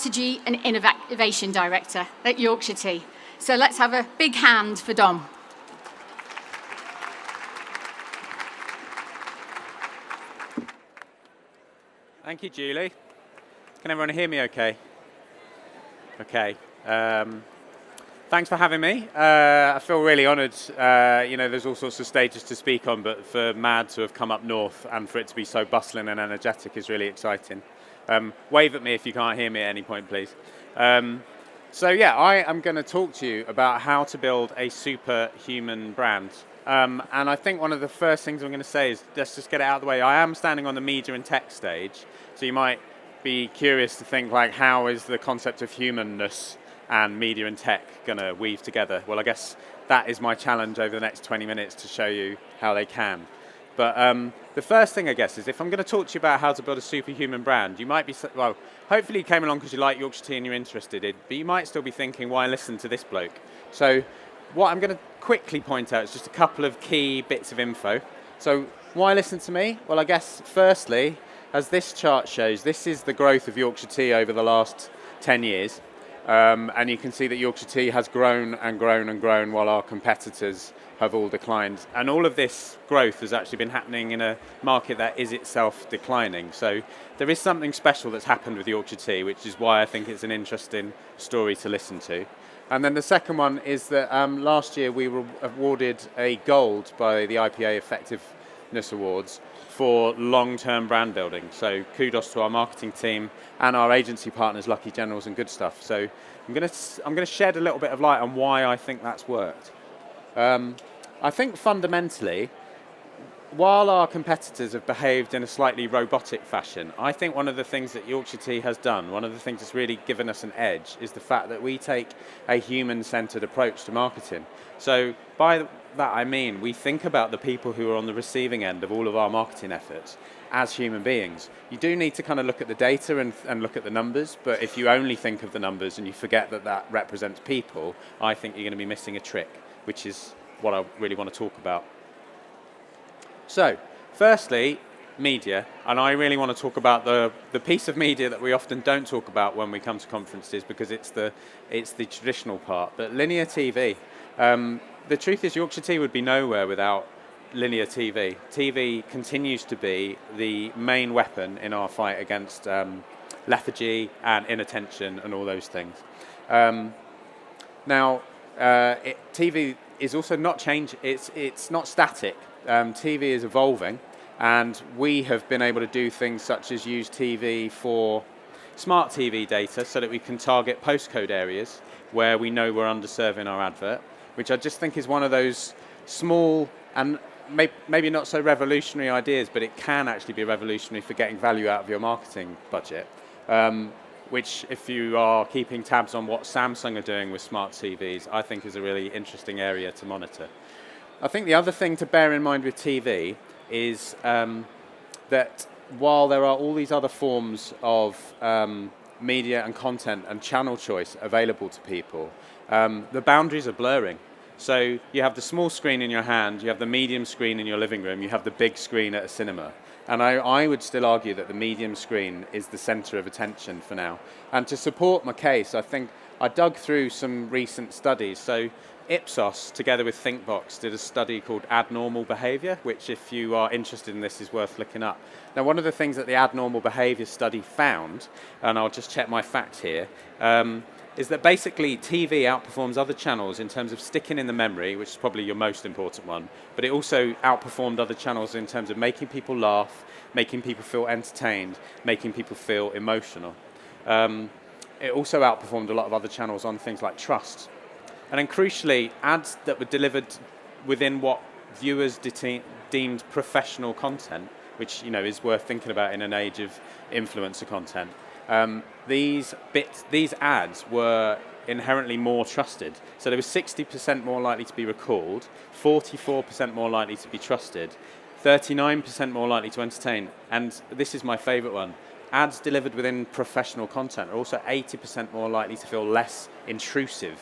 Strategy and Innovation Director at Yorkshire Tea. So let's have a big hand for Dom. Thank you, Julie. Can everyone hear me okay? Okay. Thanks for having me. I feel really honoured. There's all sorts of stages to speak on, but for Mad to have come up north and for it to be so bustling and energetic is really exciting. Wave at me if you can't hear me at any point, please. I am going to talk to you about how to build a superhuman brand. And I think one of the first things I'm going to say is, let's just get it out of the way. I am standing on the media and tech stage, so you might be curious to think, like, how is the concept of humanness and media and tech going to weave together? Well, I guess that is my challenge over the next 20 minutes to show you how they can. But the first thing, I guess, is if I'm going to talk to you about how to build a superhuman brand, you might be, well, hopefully you came along because you like Yorkshire Tea and you're interested in, but you might still be thinking, why listen to this bloke? So what I'm going to quickly point out is just a couple of key bits of info. So why listen to me? Well, I guess, firstly, as this chart shows, this is the growth of Yorkshire Tea over the last 10 years. And you can see that Yorkshire Tea has grown and grown and grown while our competitors have all declined. And all of this growth has actually been happening in a market that is itself declining. So there is something special that's happened with Yorkshire Tea, which is why I think it's an interesting story to listen to. And then the second one is that last year we were awarded a gold by the IPA Effectiveness Awards for long-term brand building. So kudos to our marketing team and our agency partners, Lucky Generals and Good Stuff. So I'm going to shed a little bit of light on why I think that's worked. I think fundamentally, while our competitors have behaved in a slightly robotic fashion, I think one of the things that Yorkshire Tea has done, one of the things that's really given us an edge, is the fact that we take a human-centred approach to marketing. So by that I mean we think about the people who are on the receiving end of all of our marketing efforts as human beings. You do need to kind of look at the data and look at the numbers, but if you only think of the numbers and you forget that that represents people, I think you're going to be missing a trick, which is what I really want to talk about. So, firstly, media, and I really want to talk about the piece of media that we often don't talk about when we come to conferences because it's the traditional part, but linear TV. The truth is Yorkshire Tea would be nowhere without linear TV. TV continues to be the main weapon in our fight against lethargy and inattention and all those things. TV is also not changing, it's not static. TV is evolving, and we have been able to do things such as use TV for smart TV data so that we can target postcode areas where we know we're underserving our advert, which I just think is one of those small and maybe not so revolutionary ideas, but it can actually be revolutionary for getting value out of your marketing budget, which, if you are keeping tabs on what Samsung are doing with smart TVs, I think is a really interesting area to monitor. I think the other thing to bear in mind with TV is that while there are all these other forms of media and content and channel choice available to people, the boundaries are blurring. So you have the small screen in your hand, you have the medium screen in your living room, you have the big screen at a cinema. And I would still argue that the medium screen is the centre of attention for now. And to support my case, I think I dug through some recent studies. So Ipsos, together with Thinkbox, did a study called Abnormal Behaviour, which, if you are interested in this, is worth looking up. Now, one of the things that the Abnormal Behaviour study found, and I'll just check my facts here, is that basically TV outperforms other channels in terms of sticking in the memory, which is probably your most important one, but it also outperformed other channels in terms of making people laugh, making people feel entertained, making people feel emotional. It also outperformed a lot of other channels on things like trust. And then crucially, ads that were delivered within what viewers deemed professional content, which is worth thinking about in an age of influencer content. These ads were inherently more trusted. So they were 60% more likely to be recalled, 44% more likely to be trusted, 39% more likely to entertain, and this is my favourite one, ads delivered within professional content are also 80% more likely to feel less intrusive.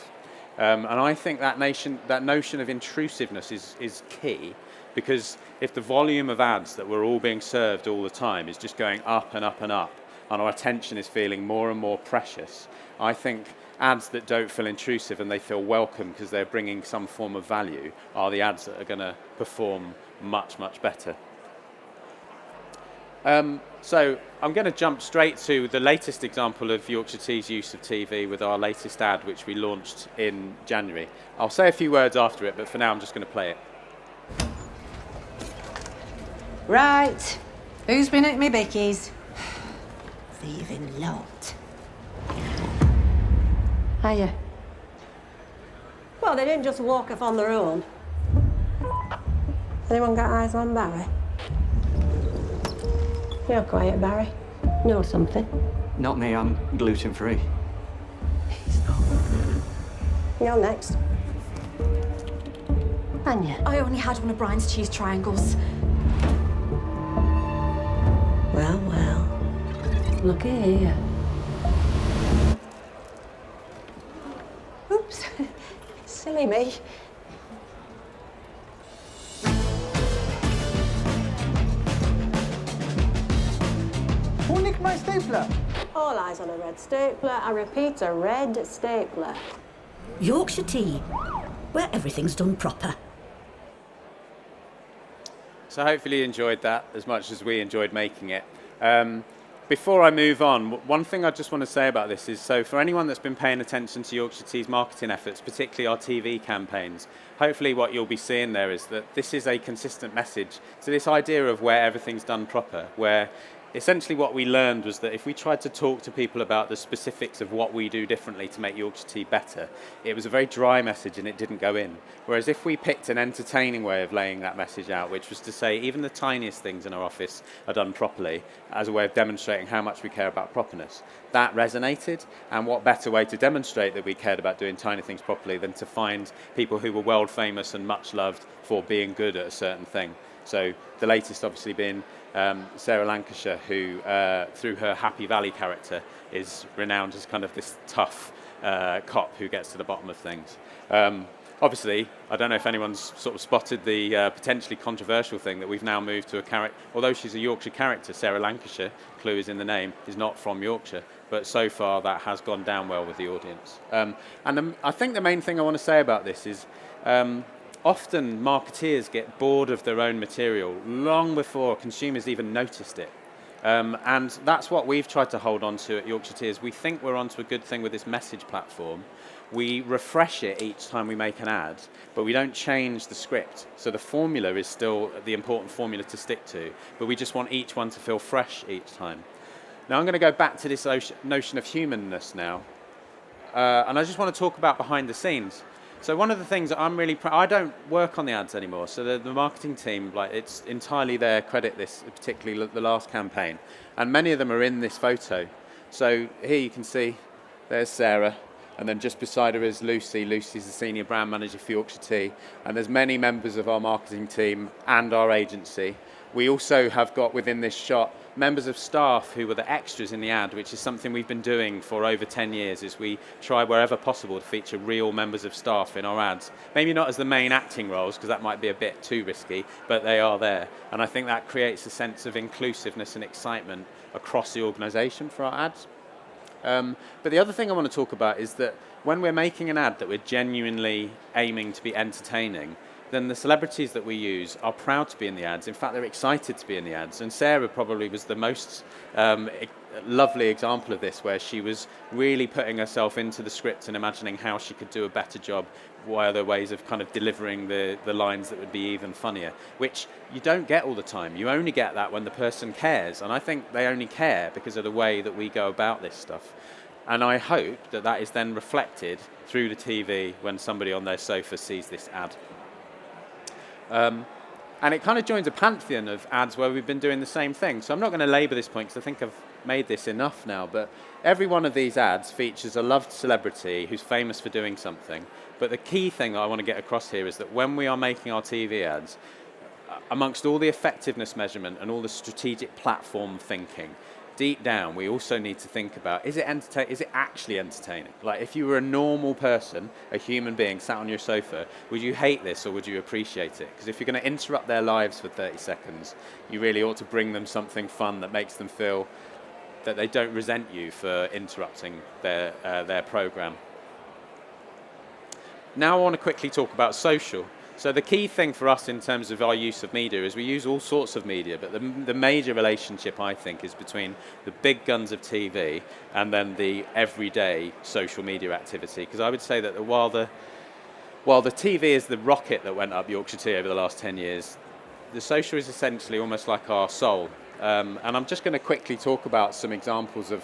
And I think that notion of intrusiveness is key, because if the volume of ads that we're all being served all the time is just going up and up and up, and our attention is feeling more and more precious, I think ads that don't feel intrusive and they feel welcome because they're bringing some form of value are the ads that are going to perform much, much better. So I'm going to jump straight to the latest example of Yorkshire Tea's use of TV with our latest ad, which we launched in January. I'll say a few words after it, but for now I'm just going to play it. Right. Who's been at me bickies? Thieving lot. Hiya. Well, they didn't just walk off on their own. Anyone got eyes on Barry? You're quiet, Barry. Know something? Not me, I'm gluten-free. You're next. Anya. I only had one of Brian's cheese triangles. Well, well. Look here. Oops. Silly me. Who nicked my stapler? All eyes on a red stapler. I repeat, a red stapler. Yorkshire Tea, where everything's done proper. So hopefully you enjoyed that as much as we enjoyed making it. Before I move on, one thing I just want to say about this is, so for anyone that's been paying attention to Yorkshire Tea's marketing efforts, particularly our TV campaigns, hopefully what you'll be seeing there is that this is a consistent message. So this idea of where everything's done proper, where essentially what we learned was that if we tried to talk to people about the specifics of what we do differently to make Yorkshire Tea better, it was a very dry message and it didn't go in. Whereas if we picked an entertaining way of laying that message out, which was to say even the tiniest things in our office are done properly, as a way of demonstrating how much we care about properness, that resonated. And what better way to demonstrate that we cared about doing tiny things properly than to find people who were world famous and much loved for being good at a certain thing. So the latest obviously being Sarah Lancashire, who through her Happy Valley character is renowned as kind of this tough cop who gets to the bottom of things. Obviously, I don't know if anyone's sort of spotted the potentially controversial thing that we've now moved to a character. Although she's a Yorkshire character, Sarah Lancashire, clue is in the name, is not from Yorkshire. But so far that has gone down well with the audience. I think the main thing I want to say about this is often marketeers get bored of their own material long before consumers even noticed it. And that's what we've tried to hold on to at Yorkshire Tea, is we think we're onto a good thing with this message platform. We refresh it each time we make an ad, but we don't change the script. So the formula is still the important formula to stick to, but we just want each one to feel fresh each time. Now I'm going to go back to this notion of humanness now. And I just want to talk about behind the scenes. So one of the things that I'm really proud, I don't work on the ads anymore, so the marketing team, like, it's entirely their credit, this, particularly the last campaign, and many of them are in this photo. So here you can see, there's Sarah, and then just beside her is Lucy. Lucy's the senior brand manager for Yorkshire Tea, and there's many members of our marketing team and our agency. We also have got within this shot members of staff who were the extras in the ad, which is something we've been doing for over 10 years, is we try wherever possible to feature real members of staff in our ads. Maybe not as the main acting roles, because that might be a bit too risky, but they are there. And I think that creates a sense of inclusiveness and excitement across the organisation for our ads. But the other thing I want to talk about is that when we're making an ad that we're genuinely aiming to be entertaining, then the celebrities that we use are proud to be in the ads. In fact, they're excited to be in the ads. And Sarah probably was the most lovely example of this, where she was really putting herself into the script and imagining how she could do a better job, what other ways of kind of delivering the lines that would be even funnier, which you don't get all the time. You only get that when the person cares. And I think they only care because of the way that we go about this stuff. And I hope that that is then reflected through the TV when somebody on their sofa sees this ad. And it kind of joins a pantheon of ads where we've been doing the same thing. So I'm not going to labour this point because I think I've made this enough now, but every one of these ads features a loved celebrity who's famous for doing something. But the key thing I want to get across here is that when we are making our TV ads, amongst all the effectiveness measurement and all the strategic platform thinking, deep down, we also need to think about, is it actually entertaining? Like, if you were a normal person, a human being sat on your sofa, would you hate this or would you appreciate it? Because if you're going to interrupt their lives for 30 seconds, you really ought to bring them something fun that makes them feel that they don't resent you for interrupting their program. Now I want to quickly talk about social. So the key thing for us in terms of our use of media is we use all sorts of media, but the major relationship, I think, is between the big guns of TV and then the everyday social media activity. Because I would say that while the TV is the rocket that went up Yorkshire Tea over the last 10 years, the social is essentially almost like our soul. And I'm just going to quickly talk about some examples of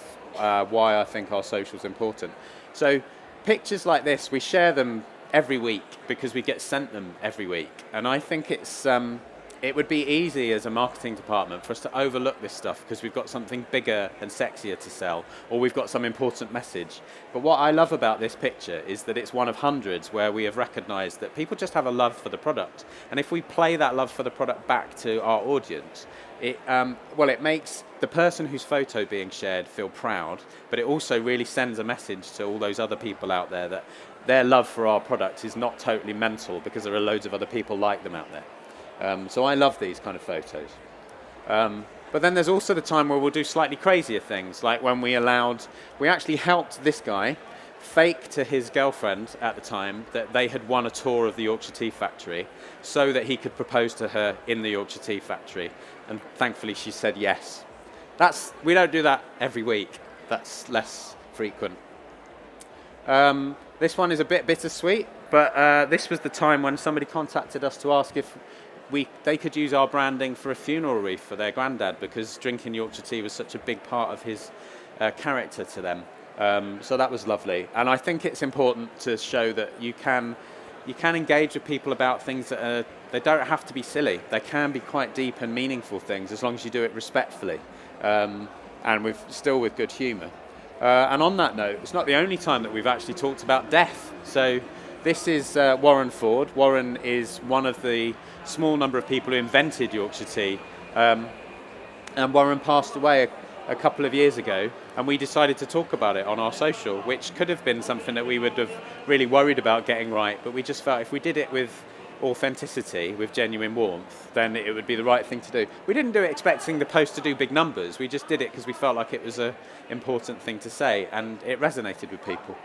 why I think our social is important. So pictures like this, we share them every week because we get sent them every week, and I think it would be easy as a marketing department for us to overlook this stuff because we've got something bigger and sexier to sell, or we've got some important message. But what I love about this picture is that it's one of hundreds where we have recognised that people just have a love for the product, and if we play that love for the product back to our audience, it makes the person whose photo being shared feel proud, but it also really sends a message to all those other people out there that their love for our product is not totally mental because there are loads of other people like them out there. So I love these kind of photos. But then there's also the time where we'll do slightly crazier things, like when we actually helped this guy fake to his girlfriend at the time that they had won a tour of the Yorkshire Tea factory so that he could propose to her in the Yorkshire Tea factory. And thankfully she said yes. We don't do that every week. That's less frequent. This one is a bit bittersweet, but this was the time when somebody contacted us to ask if they could use our branding for a funeral wreath for their granddad, because drinking Yorkshire Tea was such a big part of his character to them. So that was lovely, and I think it's important to show that you can engage with people about things that they don't have to be silly. They can be quite deep and meaningful things as long as you do it respectfully and still with good humour. And on that note, it's not the only time that we've actually talked about death. So this is Warren Ford. Warren is one of the small number of people who invented Yorkshire Tea. And Warren passed away a couple of years ago, and we decided to talk about it on our social, which could have been something that we would have really worried about getting right, but we just felt if we did it with authenticity, with genuine warmth, then it would be the right thing to do. We didn't do it expecting the post to do big numbers, we just did it because we felt like it was an important thing to say, and it resonated with people.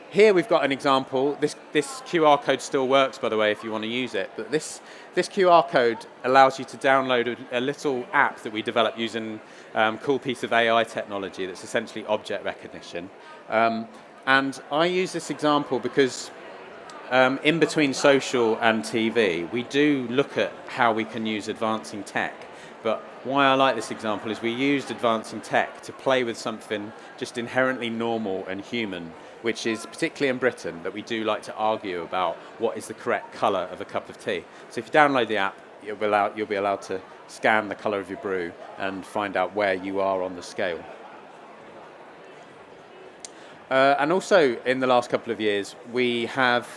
Here we've got an example. This QR code still works, by the way, if you want to use it. But this QR code allows you to download a little app that we developed using a cool piece of AI technology that's essentially object recognition. And I use this example because in between social and TV, we do look at how we can use advancing tech. But why I like this example is we used advancing tech to play with something just inherently normal and human, which is, particularly in Britain, that we do like to argue about what is the correct colour of a cup of tea. So if you download the app, you'll be allowed to scan the colour of your brew and find out where you are on the scale. And also, in the last couple of years, we have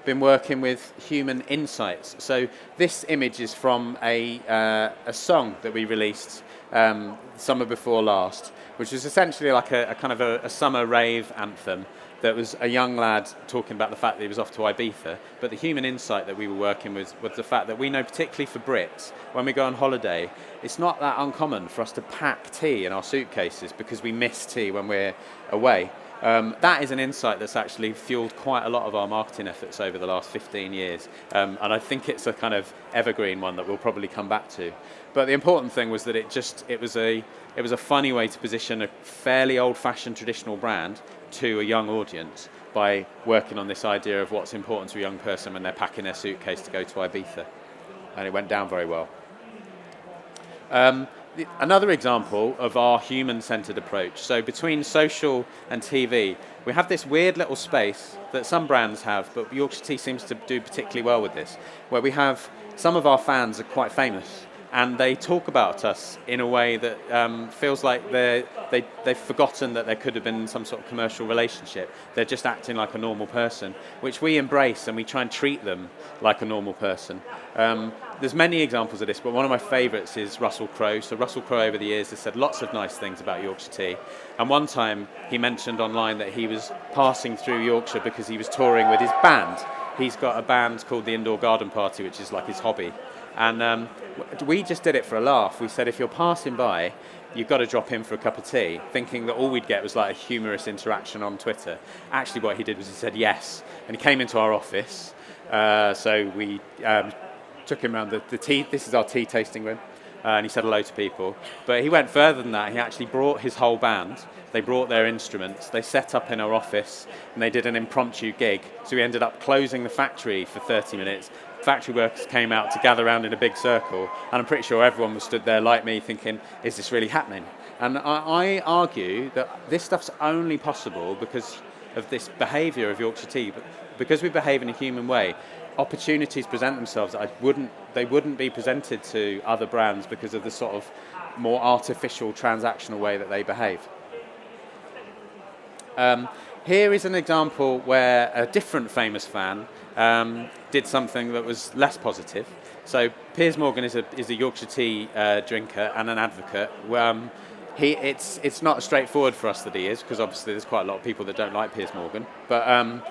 been working with human insights. So this image is from a song that we released summer before last, which was essentially like a kind of a summer rave anthem that was a young lad talking about the fact that he was off to Ibiza. But the human insight that we were working with was the fact that we know, particularly for Brits, when we go on holiday, it's not that uncommon for us to pack tea in our suitcases because we miss tea when we're away. That is an insight that's actually fueled quite a lot of our marketing efforts over the last 15 years, and I think it's a kind of evergreen one that we'll probably come back to. But the important thing was that it was a funny way to position a fairly old-fashioned traditional brand to a young audience by working on this idea of what's important to a young person when they're packing their suitcase to go to Ibiza, and it went down very well. Another example of our human-centred approach. So between social and TV, we have this weird little space that some brands have, but Yorkshire Tea seems to do particularly well with this, where we have some of our fans are quite famous, and they talk about us in a way that feels like they've forgotten that there could have been some sort of commercial relationship. They're just acting like a normal person, which we embrace, and we try and treat them like a normal person. There's many examples of this, but one of my favourites is Russell Crowe. So Russell Crowe over the years has said lots of nice things about Yorkshire Tea. And one time he mentioned online that he was passing through Yorkshire because he was touring with his band. He's got a band called the Indoor Garden Party, which is like his hobby. And we just did it for a laugh. We said, if you're passing by, you've got to drop in for a cup of tea, thinking that all we'd get was like a humorous interaction on Twitter. Actually, what he did was he said yes, and he came into our office. So we took him around the tea. This is our tea tasting room, and he said hello to people. But he went further than that. He actually brought his whole band. They brought their instruments. They set up in our office, and they did an impromptu gig. So we ended up closing the factory for 30 minutes. Factory workers came out to gather around in a big circle, and I'm pretty sure everyone was stood there like me thinking, is this really happening? And I argue that this stuff's only possible because of this behaviour of Yorkshire Tea. But because we behave in a human way, opportunities present themselves that they wouldn't be presented to other brands because of the sort of more artificial transactional way that they behave. Here is an example where a different famous fan did something that was less positive. So Piers Morgan is a Yorkshire Tea drinker and an advocate. It's not as straightforward for us that he is, because obviously there's quite a lot of people that don't like Piers Morgan. But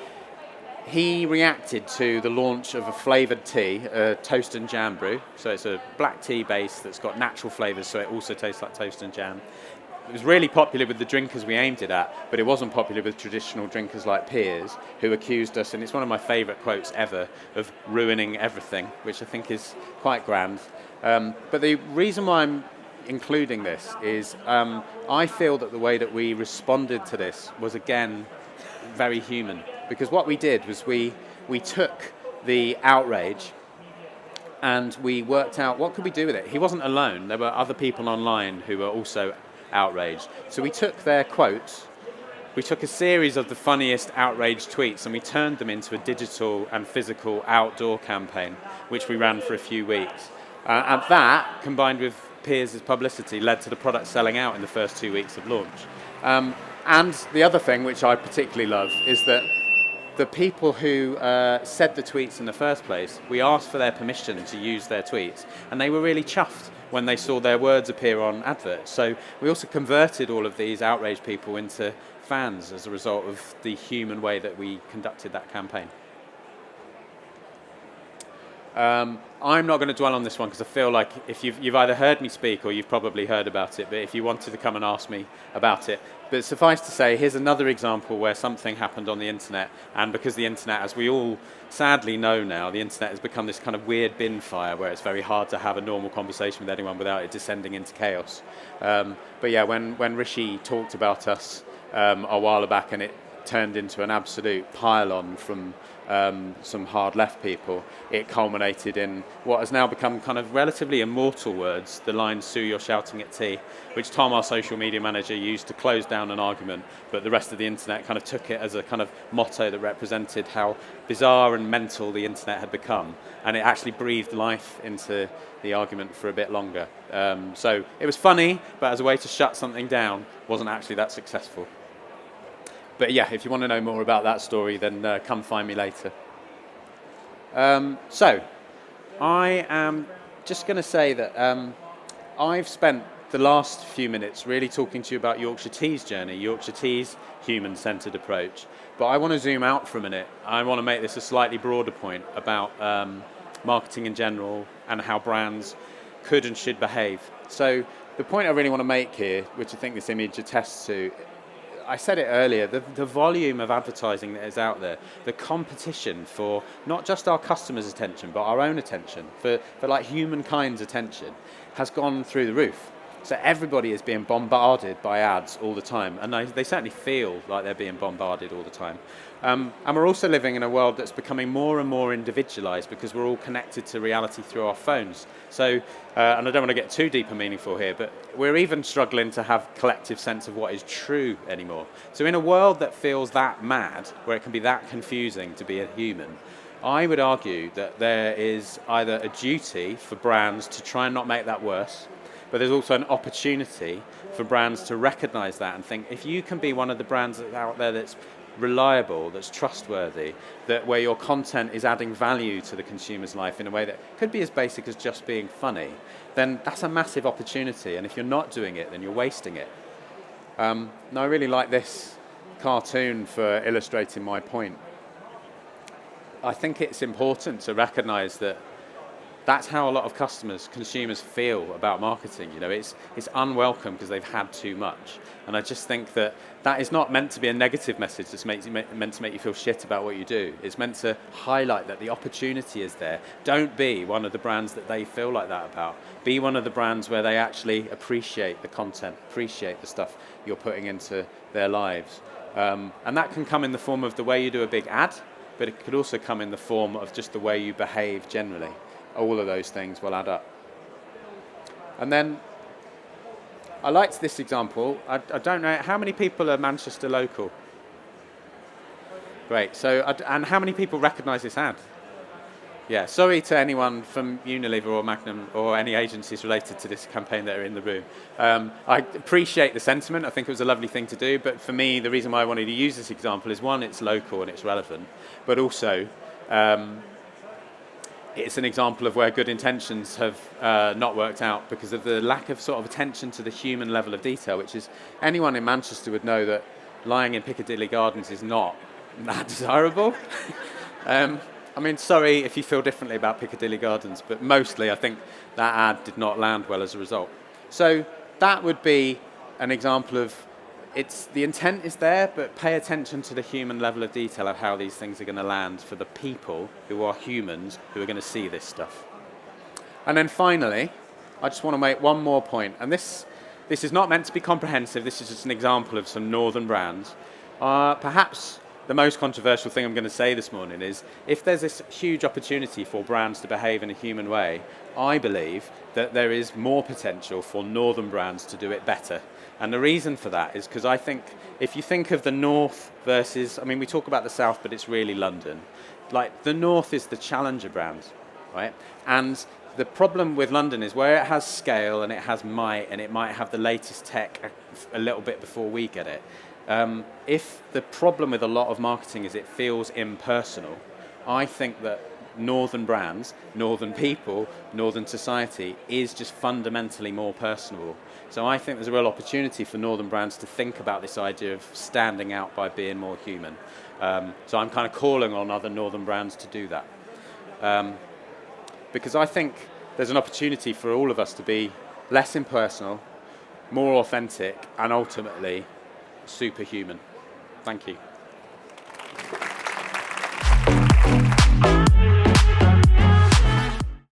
he reacted to the launch of a flavoured tea, a toast and jam brew. So it's a black tea base that's got natural flavours, so it also tastes like toast and jam. It was really popular with the drinkers we aimed it at, but it wasn't popular with traditional drinkers like Piers, who accused us, and it's one of my favourite quotes ever, of ruining everything, which I think is quite grand. But the reason why I'm including this is I feel that the way that we responded to this was, again, very human. Because what we did was we took the outrage and we worked out what could we do with it. He wasn't alone. There were other people online who were also outraged. So we took their quotes, we took a series of the funniest outraged tweets, and we turned them into a digital and physical outdoor campaign, which we ran for a few weeks. And that, combined with Piers' publicity, led to the product selling out in the first 2 weeks of launch. And the other thing, which I particularly love, is that the people who said the tweets in the first place, we asked for their permission to use their tweets, and they were really chuffed when they saw their words appear on adverts. So we also converted all of these outraged people into fans as a result of the human way that we conducted that campaign. I'm not going to dwell on this one because I feel like if you've either heard me speak or you've probably heard about it, but if you wanted to come and ask me about it. But suffice to say, here's another example where something happened on the internet, and because the internet, as we all sadly know now, the internet has become this kind of weird bin fire where it's very hard to have a normal conversation with anyone without it descending into chaos. But yeah, when Rishi talked about us a while back and it turned into an absolute pile-on from some hard left people, it culminated in what has now become kind of relatively immortal words, the line "Sue, you're shouting at tea," which Tom, our social media manager, used to close down an argument, but the rest of the internet kind of took it as a kind of motto that represented how bizarre and mental the internet had become, and it actually breathed life into the argument for a bit longer. So it was funny, but as a way to shut something down, wasn't actually that successful. But yeah, if you want to know more about that story, then come find me later. So, I am just going to say that I've spent the last few minutes really talking to you about Yorkshire Tea's journey, Yorkshire Tea's human-centred approach. But I want to zoom out for a minute. I want to make this a slightly broader point about marketing in general and how brands could and should behave. So, the point I really want to make here, which I think this image attests to, I said it earlier, the volume of advertising that is out there, the competition for not just our customers' attention, but our own attention, for like humankind's attention, has gone through the roof. So everybody is being bombarded by ads all the time, and they certainly feel like they're being bombarded all the time. And we're also living in a world that's becoming more and more individualised because we're all connected to reality through our phones. So, and I don't want to get too deep and meaningful here, but we're even struggling to have collective sense of what is true anymore. So in a world that feels that mad, where it can be that confusing to be a human, I would argue that there is either a duty for brands to try and not make that worse, but there's also an opportunity for brands to recognise that and think, if you can be one of the brands that's out there that's reliable, that's trustworthy, that where your content is adding value to the consumer's life in a way that could be as basic as just being funny, then that's a massive opportunity. And if you're not doing it, then you're wasting it. And I really like this cartoon for illustrating my point. I think it's important to recognise that that's how a lot of consumers feel about marketing. You know, it's unwelcome because they've had too much. And I just think that is not meant to be a negative message that's meant to make you feel shit about what you do. It's meant to highlight that the opportunity is there. Don't be one of the brands that they feel like that about. Be one of the brands where they actually appreciate the content, appreciate the stuff you're putting into their lives. And that can come in the form of the way you do a big ad, but it could also come in the form of just the way you behave generally. All of those things will add up. And then I liked this example. I don't know, how many people are Manchester local? Great. So, and how many people recognise this ad? Yeah, sorry to anyone from Unilever or Magnum or any agencies related to this campaign that are in the room. I appreciate the sentiment. I think it was a lovely thing to do. But for me, the reason why I wanted to use this example is, one, it's local and it's relevant. But also, it's an example of where good intentions have not worked out because of the lack of sort of attention to the human level of detail, which is, anyone in Manchester would know that lying in Piccadilly Gardens is not that desirable. I mean, sorry if you feel differently about Piccadilly Gardens, but mostly I think that ad did not land well as a result. So that would be an example of, the intent is there, but pay attention to the human level of detail of how these things are going to land for the people who are humans who are going to see this stuff. And then finally, I just want to make one more point, and this is not meant to be comprehensive, this is just an example of some northern brands. Perhaps the most controversial thing I'm going to say this morning is, if there's this huge opportunity for brands to behave in a human way, I believe that there is more potential for northern brands to do it better. And the reason for that is because I think if you think of the north versus, I mean, we talk about the south, but it's really London. Like, the north is the challenger brand, right? And the problem with London is where it has scale and it has might and it might have the latest tech a little bit before we get it. If the problem with a lot of marketing is it feels impersonal, I think that northern brands, northern people, northern society is just fundamentally more personable. So I think there's a real opportunity for northern brands to think about this idea of standing out by being more human. So I'm kind of calling on other northern brands to do that. Because I think there's an opportunity for all of us to be less impersonal, more authentic, and ultimately superhuman. Thank you.